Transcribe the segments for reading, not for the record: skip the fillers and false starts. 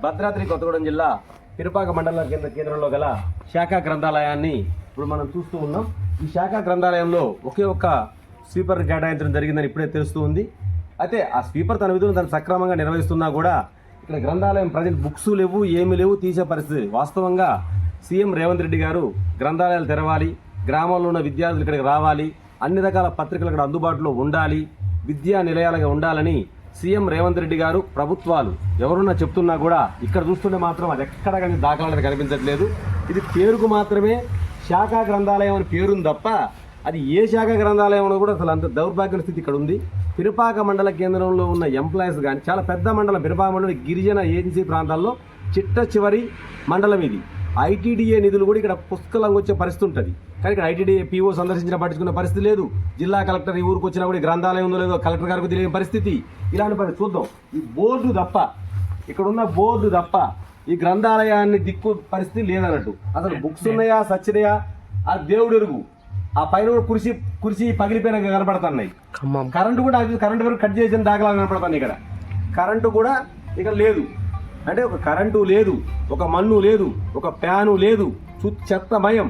భద్రాద్రి కొత్తగూడెం జిల్లా పిరుపాక మండల కేంద్రంలో గల శాఖా గ్రంథాలయాన్ని ఇప్పుడు మనం చూస్తూ ఉన్నాం. ఈ శాఖా గ్రంథాలయంలో ఒకే ఒక్క స్వీపర్ కేటాయించడం జరిగిందని ఇప్పుడే తెలుస్తూ ఉంది. అయితే ఆ స్వీపర్ తన విధులను తను సక్రమంగా నిర్వహిస్తున్నా కూడా ఇక్కడ గ్రంథాలయం ప్రజెంట్ బుక్స్ లేవు, ఏమీ లేవు, తీసే పరిస్థితి. వాస్తవంగా సీఎం రేవంత్ రెడ్డి గారు గ్రంథాలయాలు తెరవాలి, గ్రామాల్లో ఉన్న విద్యార్థులు ఇక్కడికి రావాలి, అన్ని రకాల పత్రికలు ఇక్కడ అందుబాటులో ఉండాలి, విద్యా నిలయాలుగా ఉండాలని సీఎం రేవంత్ రెడ్డి గారు ప్రభుత్వాలు ఎవరున్నా చెప్తున్నా కూడా ఇక్కడ చూస్తుంటే మాత్రం అది ఎక్కడ కానీ దాఖలాలు కనిపించట్లేదు. ఇది పేరుకు మాత్రమే శాఖా గ్రంథాలయం అని పేరుంది తప్ప అది ఏ శాఖా గ్రంథాలయం కూడా అసలు అంత దౌర్భాగ్య స్థితి ఇక్కడ ఉంది. పిరుపాక మండల కేంద్రంలో ఉన్న ఎంప్లాయీస్ కానీ చాలా పెద్ద మండలం, పిరుపాక మండలం గిరిజన ఏజెన్సీ ప్రాంతాల్లో చిట్ట చివరి మండలం ఇది. ఐటీడీఏ నిధులు కూడా ఇక్కడ పుష్కలంగా వచ్చే పరిస్థితి ఉంటుంది. కానీ ఇక్కడ ఐటీడీఏ పీఓ సందర్శించిన పట్టించుకున్న పరిస్థితి లేదు. జిల్లా కలెక్టర్ ఈ ఊరికి వచ్చినా కూడా గ్రంథాలయం ఉందో లేదో కలెక్టర్ గారికి తెలియని పరిస్థితి. ఇలాంటి పరిస్థితి చూద్దాం. ఈ బోర్డు తప్ప, ఇక్కడ ఉన్న బోర్డు తప్ప ఈ గ్రంథాలయాన్ని దిక్కు పరిస్థితి లేదన్నట్టు. అసలు బుక్స్ ఉన్నాయా, సచ్చినాయా, ఆ దేవుడు ఎరుగు. ఆ పైన కూడా కుర్చీ పగిలిపోయిన కనపడుతున్నాయి. కరెంటు కూడా కరెంటు వరకు కట్ చేసిన దాఖలా కనపడుతున్నాయి. ఇక్కడ కరెంటు కూడా ఇక్కడ లేదు. అంటే ఒక కరెంటు లేదు, ఒక మన్ను లేదు, ఒక ఫ్యాను లేదు, చెత్తమయం.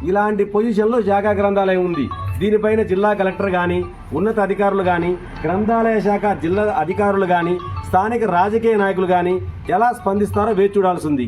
ఇలాంటి పొజిషన్లో శాఖా గ్రంథాలయం ఉంది. దీనిపైన జిల్లా కలెక్టర్ కానీ, ఉన్నత అధికారులు కానీ, గ్రంథాలయ శాఖ జిల్లా అధికారులు కానీ, స్థానిక రాజకీయ నాయకులు కానీ ఎలా స్పందిస్తారో వేచి చూడాల్సి ఉంది.